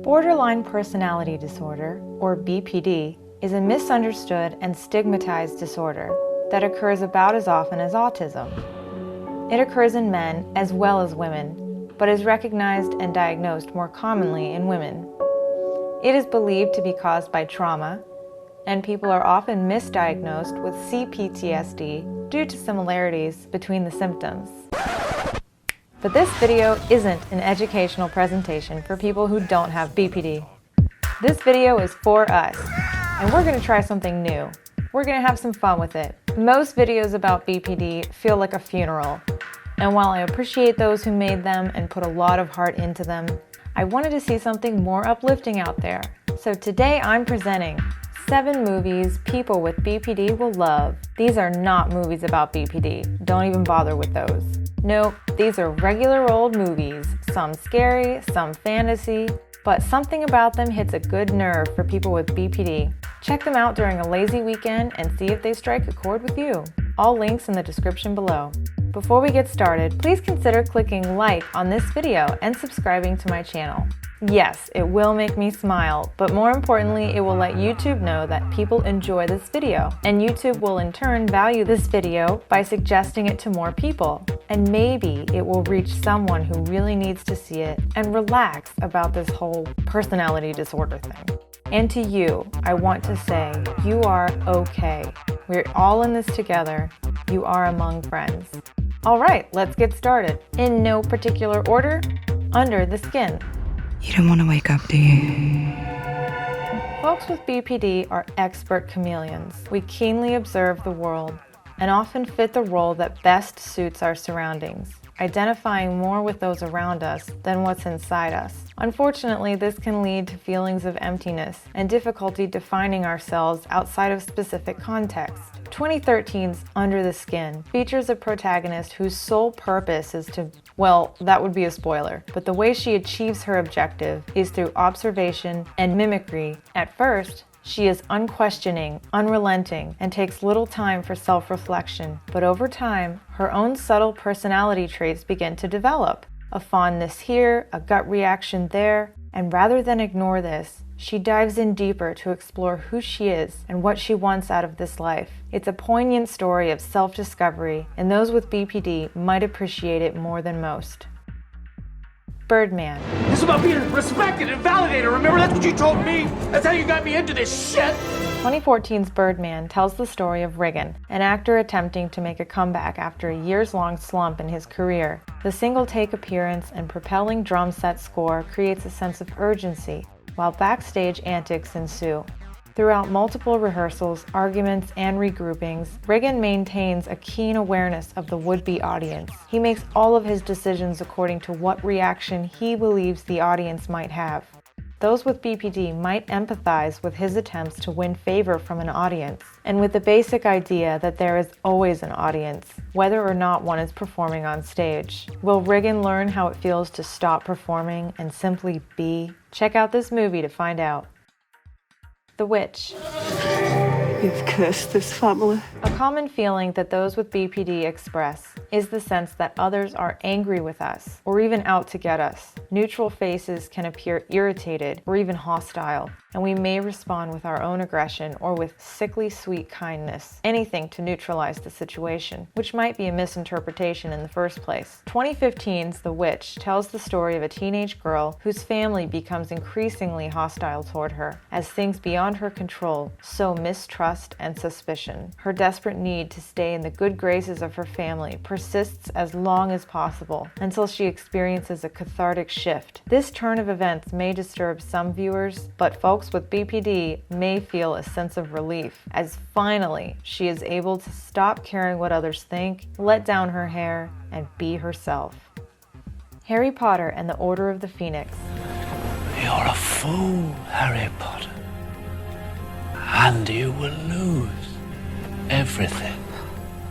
Borderline personality disorder, or BPD, is a misunderstood and stigmatized disorder that occurs about as often as autism. It occurs in men as well as women, but is recognized and diagnosed more commonly in women. It is believed to be caused by trauma, and people are often misdiagnosed with CPTSD due to similarities between the symptoms. But this video isn't an educational presentation for people who don't have BPD. This video is for us, and we're going to try something new. We're going to have some fun with it. Most videos about BPD feel like a funeral, and while I appreciate those who made them and put a lot of heart into them, I wanted to see something more uplifting out there. So today I'm presenting 7 movies people with BPD will love. These are not movies about BPD. Don't even bother with those. Nope, these are regular old movies, some scary, some fantasy, but something about them hits a good nerve for people with BPD. Check them out during a lazy weekend and see if they strike a chord with you. All links in the description below. Before we get started, please consider clicking like on this video and subscribing to my channel. Yes, it will make me smile, but more importantly, it will let YouTube know that people enjoy this video, and YouTube will in turn value this video by suggesting it to more people. And maybe it will reach someone who really needs to see it and relax about this whole personality disorder thing. And to you, I want to say, you are okay. We're all in this together. You are among friends. All right, let's get started. In no particular order, Under the Skin. You don't want to wake up, do you? Folks with BPD are expert chameleons. We keenly observe the world and often fit the role that best suits our surroundings, identifying more with those around us than what's inside us. Unfortunately, this can lead to feelings of emptiness and difficulty defining ourselves outside of specific context. 2013's Under the Skin features a protagonist whose sole purpose is to, well, that would be a spoiler, but the way she achieves her objective is through observation and mimicry. At first, she is unquestioning, unrelenting, and takes little time for self-reflection. But over time, her own subtle personality traits begin to develop. A fondness here, a gut reaction there, and rather than ignore this, she dives in deeper to explore who she is and what she wants out of this life. It's a poignant story of self-discovery, and those with BPD might appreciate it more than most. Birdman. It's about being respected and validated. Remember, that's what you told me. That's how you got me into this shit. 2014's Birdman tells the story of Regan, an actor attempting to make a comeback after a years-long slump in his career. The single-take appearance and propelling drum set score creates a sense of urgency, while backstage antics ensue. Throughout multiple rehearsals, arguments, and regroupings, Regan maintains a keen awareness of the would-be audience. He makes all of his decisions according to what reaction he believes the audience might have. Those with BPD might empathize with his attempts to win favor from an audience, and with the basic idea that there is always an audience, whether or not one is performing on stage. Will Regan learn how it feels to stop performing and simply be? Check out this movie to find out. The Witch. You've cursed this family. A common feeling that those with BPD express is the sense that others are angry with us or even out to get us. Neutral faces can appear irritated or even hostile, and we may respond with our own aggression or with sickly sweet kindness, anything to neutralize the situation, which might be a misinterpretation in the first place. 2015's The Witch tells the story of a teenage girl whose family becomes increasingly hostile toward her as things beyond her control sow mistrust and suspicion. Her desperate need to stay in the good graces of her family persists as long as possible until she experiences a cathartic shift. This turn of events may disturb some viewers, but folks with BPD may feel a sense of relief as finally she is able to stop caring what others think, let down her hair, and be herself. Harry Potter and the Order of the Phoenix. You're a fool, Harry Potter. And you will lose everything.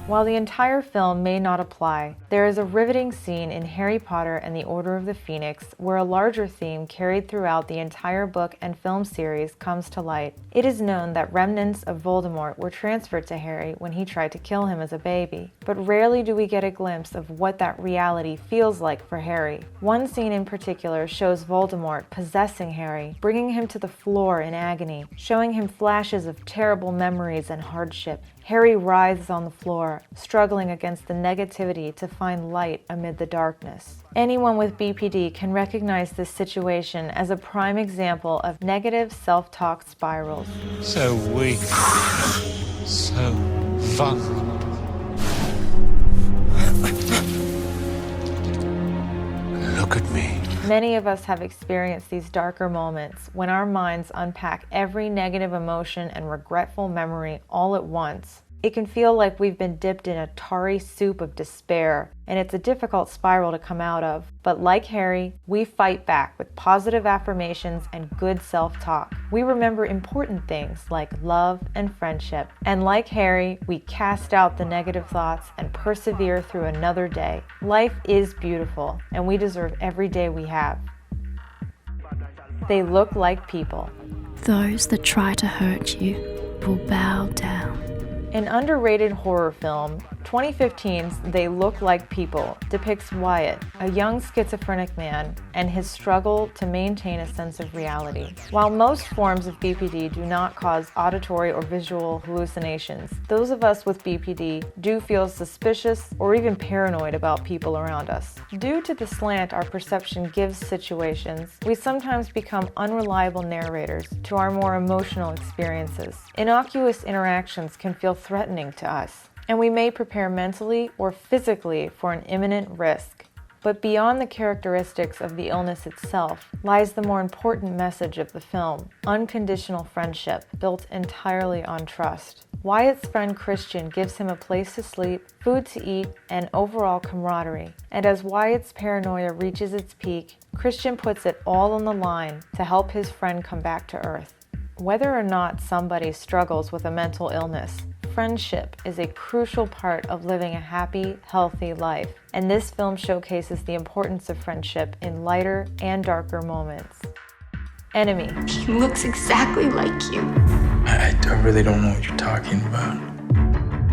While the entire film may not apply, there is a riveting scene in Harry Potter and the Order of the Phoenix where a larger theme carried throughout the entire book and film series comes to light. It is known that remnants of Voldemort were transferred to Harry when he tried to kill him as a baby, but rarely do we get a glimpse of what that reality feels like for Harry. One scene in particular shows Voldemort possessing Harry, bringing him to the floor in agony, showing him flashes of terrible memories and hardship. Harry writhes on the floor, struggling against the negativity to find light amid the darkness. Anyone with BPD can recognize this situation as a prime example of negative self-talk spirals. So weak. So vulnerable. Look at me. Many of us have experienced these darker moments when our minds unpack every negative emotion and regretful memory all at once. It can feel like we've been dipped in a tarry soup of despair, and it's a difficult spiral to come out of. But like Harry, we fight back with positive affirmations and good self-talk. We remember important things like love and friendship. And like Harry, we cast out the negative thoughts and persevere through another day. Life is beautiful, and we deserve every day we have. They look like people. Those that try to hurt you will bow down. An underrated horror film, 2015's They Look Like People depicts Wyatt, a young schizophrenic man, and his struggle to maintain a sense of reality. While most forms of BPD do not cause auditory or visual hallucinations, those of us with BPD do feel suspicious or even paranoid about people around us. Due to the slant our perception gives situations, we sometimes become unreliable narrators to our more emotional experiences. Innocuous interactions can feel threatening to us, and we may prepare mentally or physically for an imminent risk. But beyond the characteristics of the illness itself lies the more important message of the film: unconditional friendship built entirely on trust. Wyatt's friend Christian gives him a place to sleep, food to eat, and overall camaraderie. And as Wyatt's paranoia reaches its peak, Christian puts it all on the line to help his friend come back to earth. Whether or not somebody struggles with a mental illness, friendship is a crucial part of living a happy, healthy life, and this film showcases the importance of friendship in lighter and darker moments. Enemy. He looks exactly like you. I really don't know what you're talking about.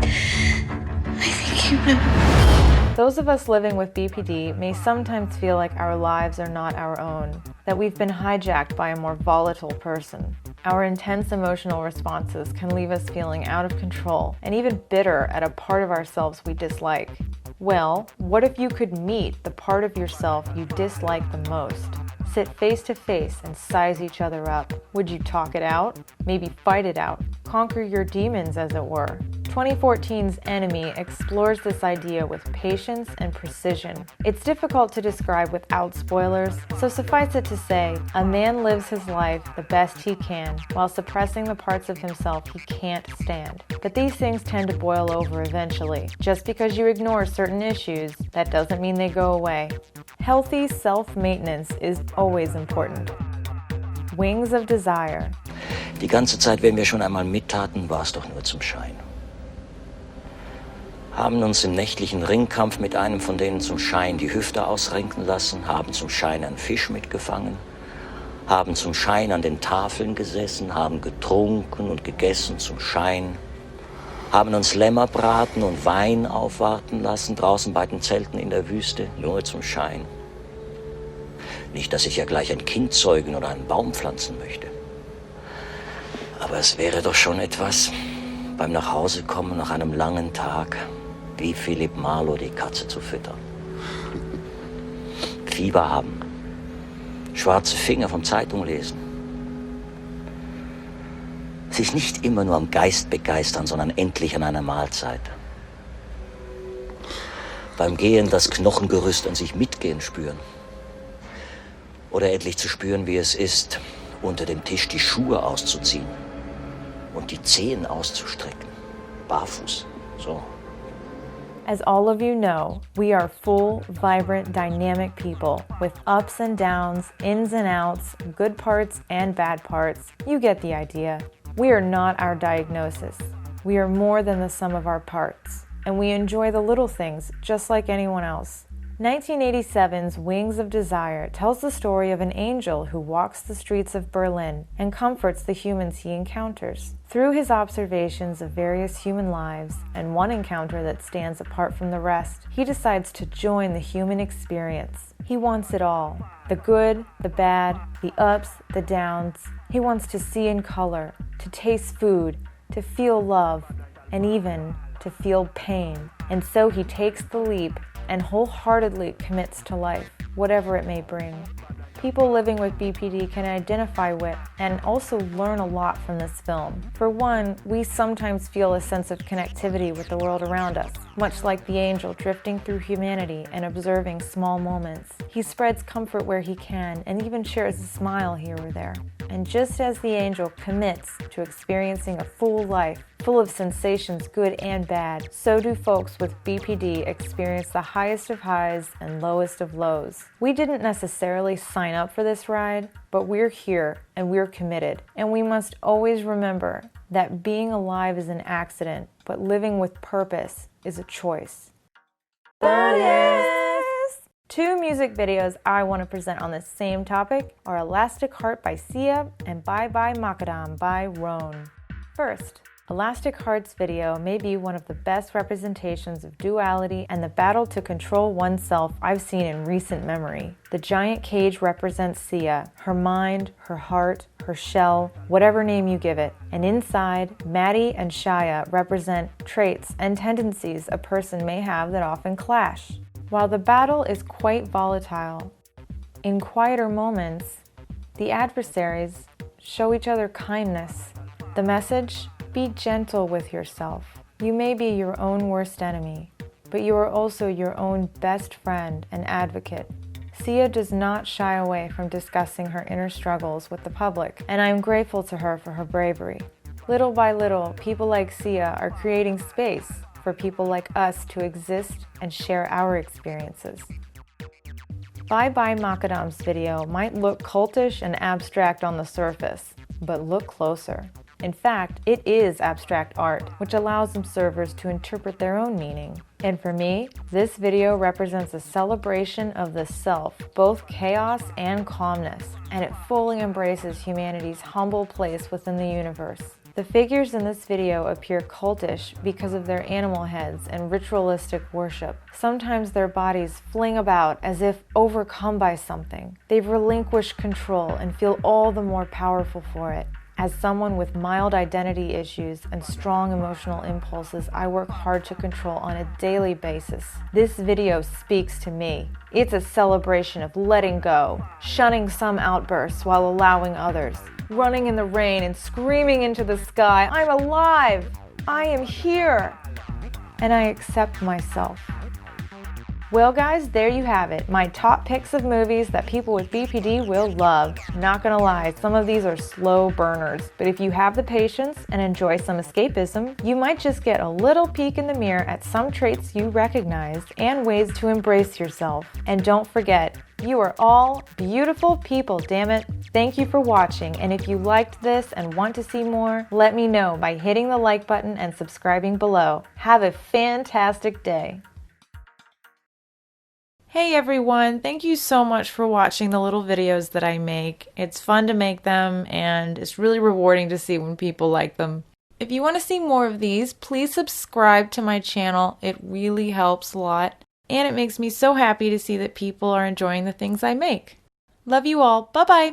I think you know. Those of us living with BPD may sometimes feel like our lives are not our own, that we've been hijacked by a more volatile person. Our intense emotional responses can leave us feeling out of control and even bitter at a part of ourselves we dislike. Well, what if you could meet the part of yourself you dislike the most? Sit face to face and size each other up. Would you talk it out? Maybe fight it out. Conquer your demons, as it were. 2014's Enemy explores this idea with patience and precision. It's difficult to describe without spoilers, so suffice it to say, a man lives his life the best he can while suppressing the parts of himself he can't stand. But these things tend to boil over eventually. Just because you ignore certain issues, that doesn't mean they go away. Healthy self-maintenance is always important. Wings of Desire. Die ganze Zeit, wenn wir schon einmal mittaten, war es doch nur zum Schein. Haben uns im nächtlichen Ringkampf mit einem von denen zum Schein die Hüfte ausrenken lassen, haben zum Schein einen Fisch mitgefangen, haben zum Schein an den Tafeln gesessen, haben getrunken und gegessen zum Schein, haben uns Lämmerbraten und Wein aufwarten lassen, draußen bei den Zelten in der Wüste, nur zum Schein. Nicht, dass ich ja gleich ein Kind zeugen oder einen Baum pflanzen möchte. Aber es wäre doch schon etwas, beim Nachhausekommen nach einem langen Tag, wie Philipp Marlowe die Katze zu füttern. Fieber haben, schwarze Finger vom Zeitung lesen. Sich nicht immer nur am Geist begeistern, sondern endlich an einer Mahlzeit. Beim Gehen das Knochengerüst an sich mitgehen spüren. Oder endlich zu spüren, wie es ist, unter dem Tisch die Schuhe auszuziehen und die Zehen auszustrecken. Barfuß, so. As all of you know, we are full, vibrant, dynamic people with ups and downs, ins and outs, good parts and bad parts. You get the idea. We are not our diagnosis. We are more than the sum of our parts. and we enjoy the little things just like anyone else. 1987's Wings of Desire tells the story of an angel who walks the streets of Berlin and comforts the humans he encounters. Through his observations of various human lives and one encounter that stands apart from the rest, he decides to join the human experience. He wants it all: the good, the bad, the ups, the downs. He wants to see in color, to taste food, to feel love, and even to feel pain. And so he takes the leap and wholeheartedly commits to life, whatever it may bring. People living with BPD can identify with and also learn a lot from this film. For one, we sometimes feel a sense of connectivity with the world around us, much like the angel drifting through humanity and observing small moments. He spreads comfort where he can and even shares a smile here or there. And just as the angel commits to experiencing a full life, full of sensations good and bad, so do folks with BPD experience the highest of highs and lowest of lows. We didn't necessarily sign up for this ride, but we're here and we're committed. And we must always remember that being alive is an accident, but living with purpose is a choice. Bonus! 2 music videos I want to present on this same topic are Elastic Heart by Sia and Bye Macadame by Roan. First, Elastic Heart's video may be one of the best representations of duality and the battle to control oneself I've seen in recent memory. The giant cage represents Sia, her mind, her heart, her shell, whatever name you give it. And inside, Maddie and Shia represent traits and tendencies a person may have that often clash. While the battle is quite volatile, in quieter moments, the adversaries show each other kindness. The message: be gentle with yourself. You may be your own worst enemy, but you are also your own best friend and advocate. Sia does not shy away from discussing her inner struggles with the public, and I am grateful to her for her bravery. Little by little, people like Sia are creating space for people like us to exist and share our experiences. Bye Macadame's video might look cultish and abstract on the surface, but look closer. In fact, it is abstract art, which allows observers to interpret their own meaning. And for me, this video represents a celebration of the self, both chaos and calmness, and it fully embraces humanity's humble place within the universe. The figures in this video appear cultish because of their animal heads and ritualistic worship. Sometimes their bodies fling about as if overcome by something. They've relinquished control and feel all the more powerful for it. As someone with mild identity issues and strong emotional impulses I work hard to control on a daily basis, this video speaks to me. It's a celebration of letting go, shunning some outbursts while allowing others, running in the rain and screaming into the sky, I'm alive! I am here! And I accept myself. Well guys, there you have it. My top picks of movies that people with BPD will love. Not gonna lie, some of these are slow burners, but if you have the patience and enjoy some escapism, you might just get a little peek in the mirror at some traits you recognize and ways to embrace yourself. And don't forget, you are all beautiful people, damn it. Thank you for watching, and if you liked this and want to see more, let me know by hitting the like button and subscribing below. Have a fantastic day. Hey everyone, thank you so much for watching the little videos that I make. It's fun to make them and it's really rewarding to see when people like them. If you want to see more of these, please subscribe to my channel. It really helps a lot and it makes me so happy to see that people are enjoying the things I make. Love you all. Bye bye.